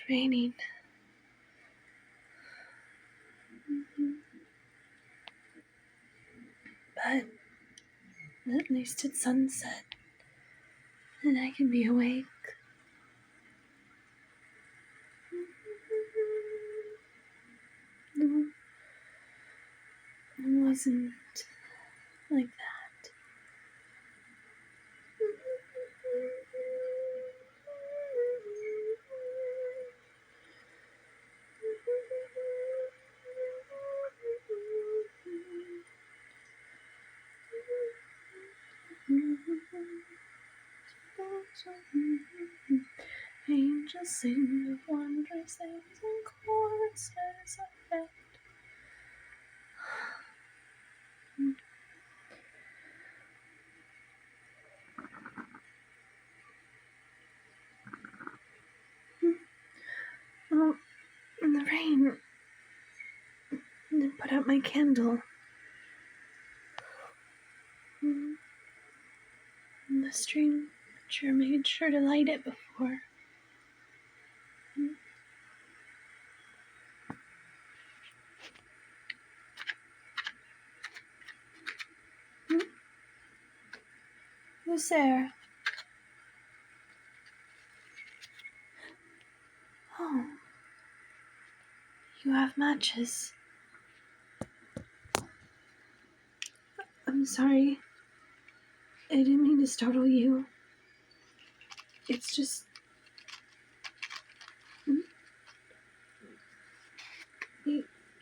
raining. But at least it's sunset, and I can be awake. No, it wasn't like that. Angels sing of wondrous things and choruses of faith. Oh, in the rain, and then put out my candle. And the stranger made sure to light it before. Who's there? Oh, you have matches. I'm sorry. I didn't mean to startle you. It's just...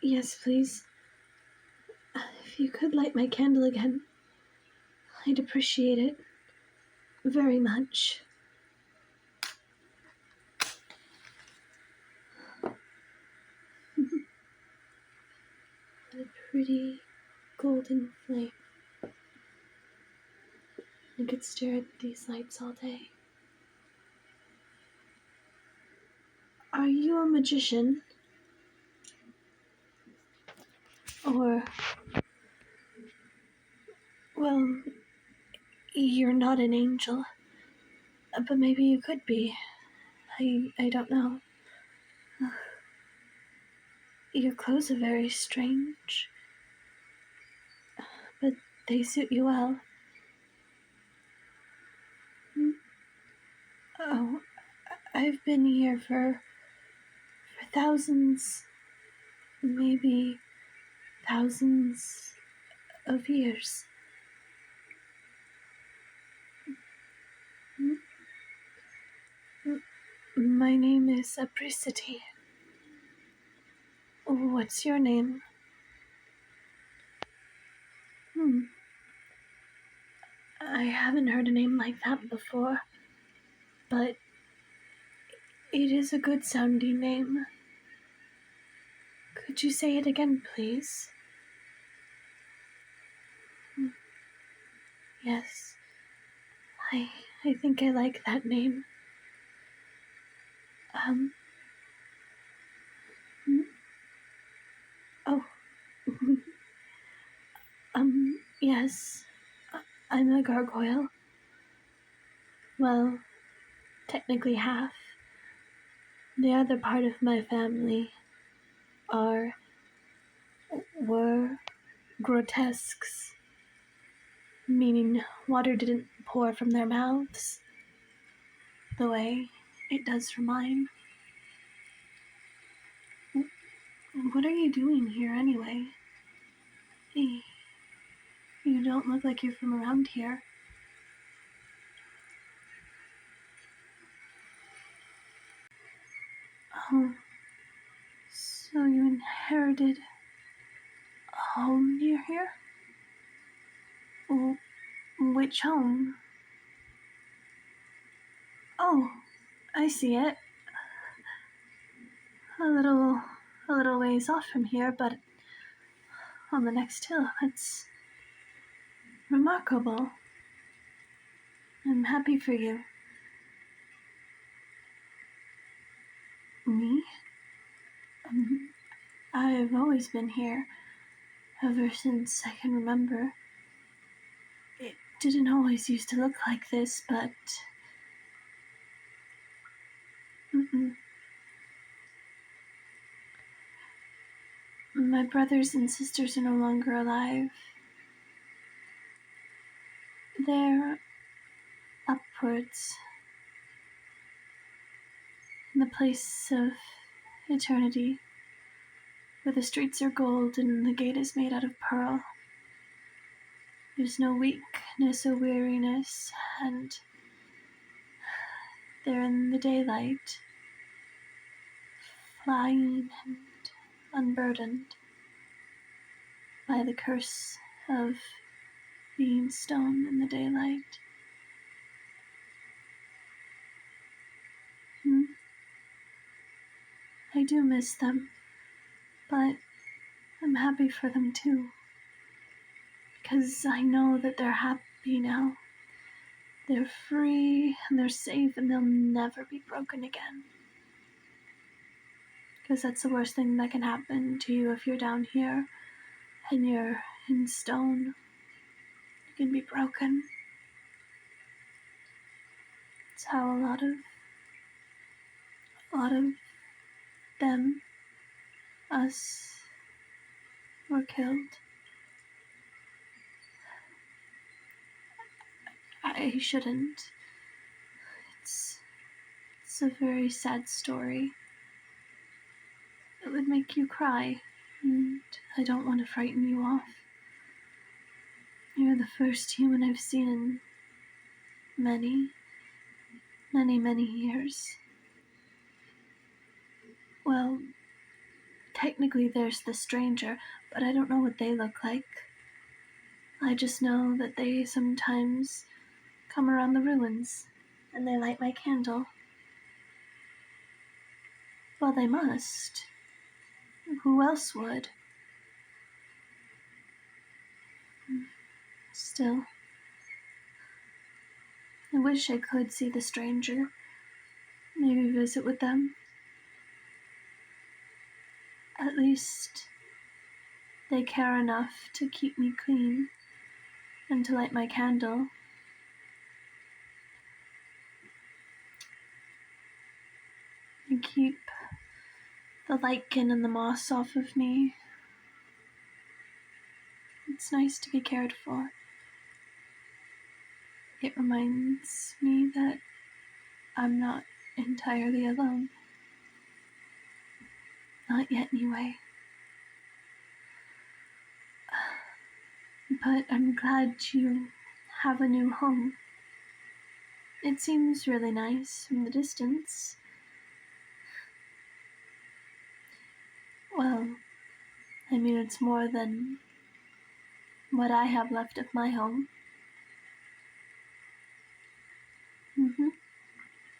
Yes, please. If you could light my candle again, I'd appreciate it very much. A pretty golden flame. I could stare at these lights all day. Are you a magician? Or... well, you're not an angel. But maybe you could be. I don't know. Your clothes are very strange. But they suit you well. Oh, I've been here for thousands, maybe thousands of years. My name is Apricity. What's your name? I haven't heard a name like that before, but it is a good sounding name. Could you say it again, please? Yes, I think I like that name. Oh. Yes, I'm a gargoyle. Well, technically half. The other part of my family were grotesques, meaning water didn't pour from their mouths the way it does from mine. What are you doing here anyway? You don't look like you're from around here. Oh, so you inherited a home near here? Which home? Oh, I see it. A little ways off from here, but on the next hill. It's remarkable. I'm happy for you. Me? I've always been here, ever since I can remember. It didn't always used to look like this, but... My brothers and sisters are no longer alive. They're upwards, in the place of eternity, where the streets are gold and the gate is made out of pearl. There's no weakness or weariness, and they're in the daylight, flying and unburdened by the curse of being stone in the daylight. I do miss them, but I'm happy for them too, because I know that they're happy now. They're free, and they're safe, and they'll never be broken again. Because that's the worst thing that can happen to you if you're down here and you're in stone. You can be broken. It's how a lot of them, us, were killed. I shouldn't. It's a very sad story. It would make you cry, and I don't want to frighten you off. You're the first human I've seen in many, many, many years. Well, technically there's the stranger, but I don't know what they look like. I just know that they sometimes come around the ruins, and they light my candle. Well, they must. Who else would? Still, I wish I could see the stranger. Maybe visit with them. At least they care enough to keep me clean and to light my candle. And keep the lichen and the moss off of me. It's nice to be cared for. It reminds me that I'm not entirely alone. Not yet, anyway. But I'm glad you have a new home. It seems really nice from the distance. Well, I mean, it's more than what I have left of my home.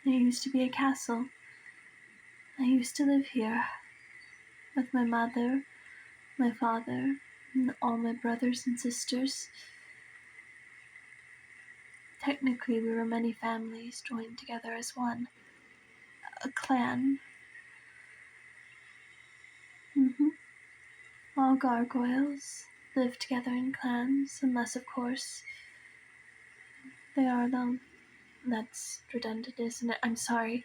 It used to be a castle. I used to live here with my mother, my father, and all my brothers and sisters. Technically, we were many families joined together as one. A clan. All gargoyles live together in clans, unless, of course, they are alone. That's redundant, isn't it? I'm sorry.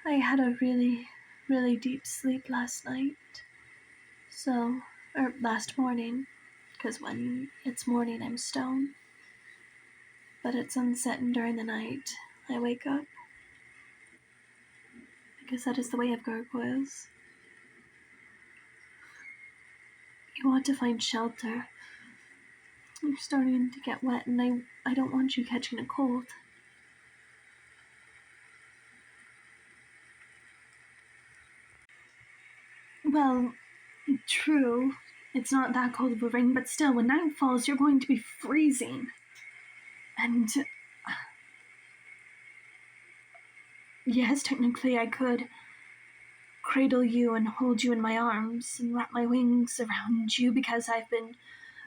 I had a really, really deep sleep last night. Last morning, because when it's morning I'm stone. But at sunset and during the night, I wake up. Because that is the way of gargoyles. You want to find shelter. You're starting to get wet, and I don't want you catching a cold. Well, true. It's not that cold of a rain, but still, when night falls, you're going to be freezing. And yes, technically I could cradle you and hold you in my arms and wrap my wings around you, because I've been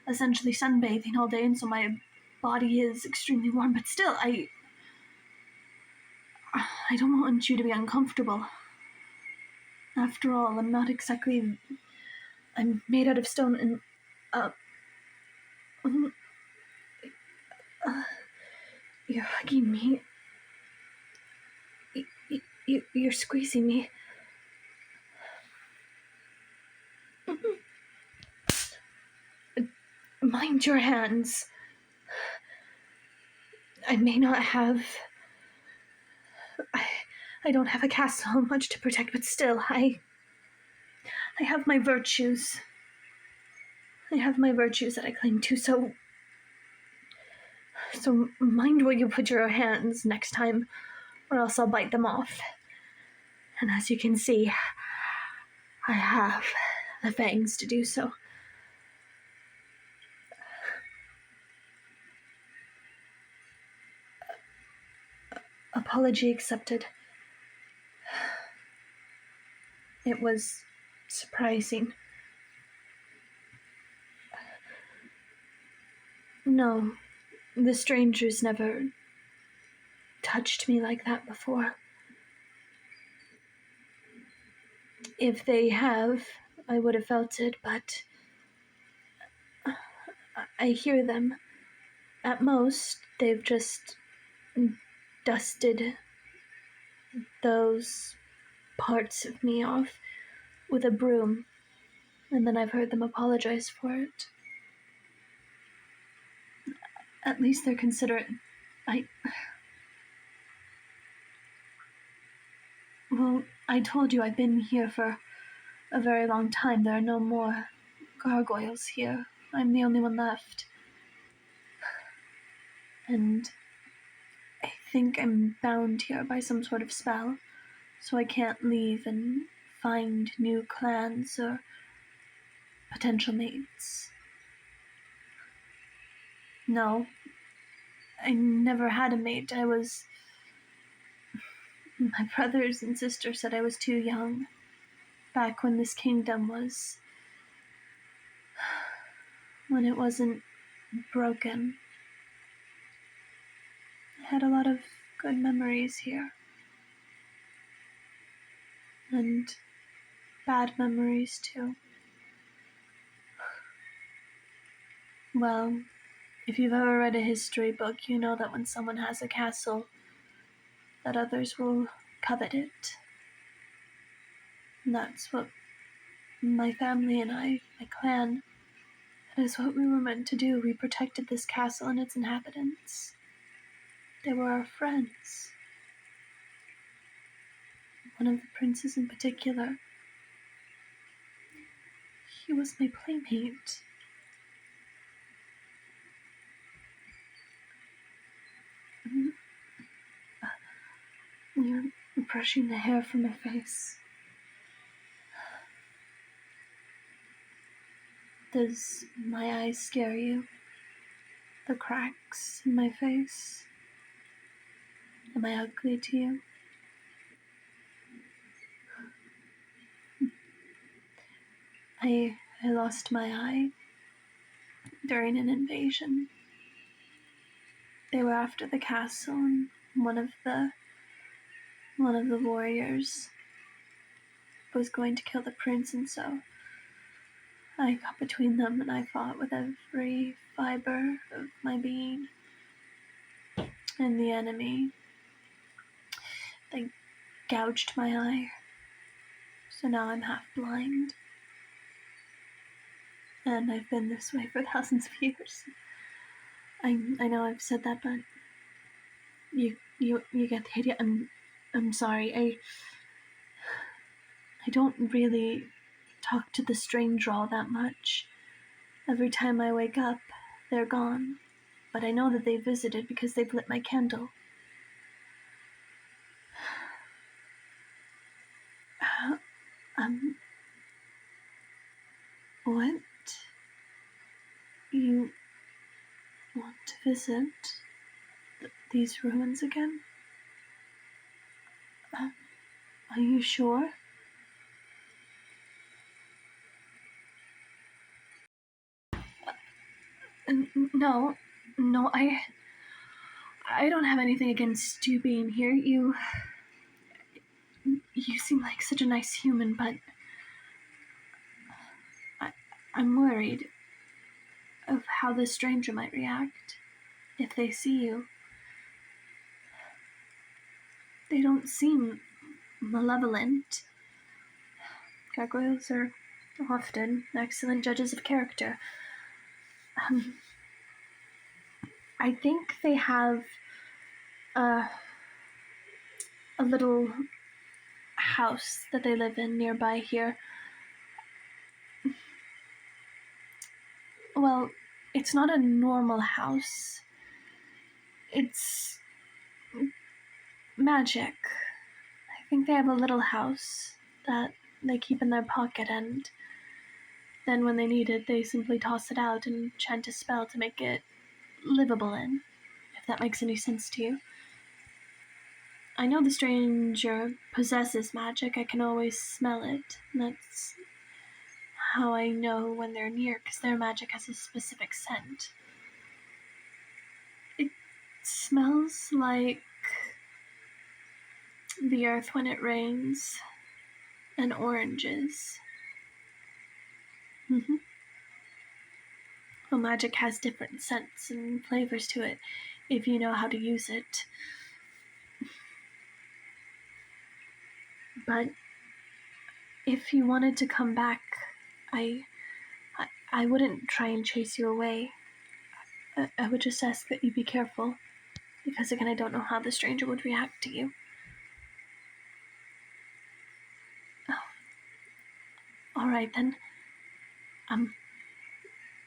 essentially sunbathing all day, and so my body is extremely warm, but still, I don't want you to be uncomfortable. After all, I'm made out of stone, and you're hugging me. You're squeezing me. Mind your hands. I may not have... I don't have a castle, much to protect, but still, I have my virtues. I have my virtues that I cling to, so mind where you put your hands next time, or else I'll bite them off. And as you can see, I have the fangs to do so. Apology accepted. It was surprising. No, the strangers never touched me like that before. If they have, I would have felt it, but I hear them. At most, they've just dusted those parts of me off with a broom, and then I've heard them apologize for it. At least they're considerate. Well, I told you I've been here for a very long time. There are no more gargoyles here. I'm the only one left. And I think I'm bound here by some sort of spell, so I can't leave and find new clans or potential mates. No, I never had a mate. My brothers and sisters said I was too young, back when this kingdom when it wasn't broken. I had a lot of good memories here. And bad memories too. Well, if you've ever read a history book, you know that when someone has a castle, that others will covet it. And that's what my family and I, my clan, that is what we were meant to do. We protected this castle and its inhabitants. They were our friends. One of the princes in particular, he was my playmate. You're brushing the hair from my face. Does my eyes scare you? The cracks in my face? Am I ugly to you? I lost my eye during an invasion. They were after the castle, and one of the warriors was going to kill the prince, and so I got between them and I fought with every fiber of my being. And the enemy, they gouged my eye, so now I'm half blind. And I've been this way for thousands of years. I know I've said that, but you get the idea. I'm sorry. I don't really talk to the stranger all that much. Every time I wake up, they're gone. But I know that they visited because they've lit my candle. What? You want to visit these ruins again? Are you sure? No, I don't have anything against you being here. You seem like such a nice human, but I'm worried of how the stranger might react if they see you. They don't seem malevolent. Gargoyles are often excellent judges of character. I think they have a little house that they live in nearby here. Well, it's not a normal house. It's magic. I think they have a little house that they keep in their pocket, and then when they need it, they simply toss it out and chant a spell to make it livable in, if that makes any sense to you. I know the stranger possesses magic. I can always smell it. That's how I know when they're near, because their magic has a specific scent. It smells like the earth when it rains, and oranges. Mm-hmm. Well, magic has different scents and flavors to it if you know how to use it. But if you wanted to come back, I wouldn't try and chase you away. I would just ask that you be careful, because again, I don't know how the stranger would react to you. Oh. All right then.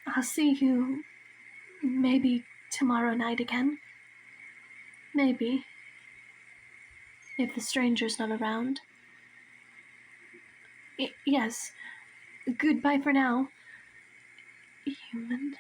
I'll see you maybe tomorrow night again. Maybe. If the stranger's not around. Yes. Goodbye for now, human.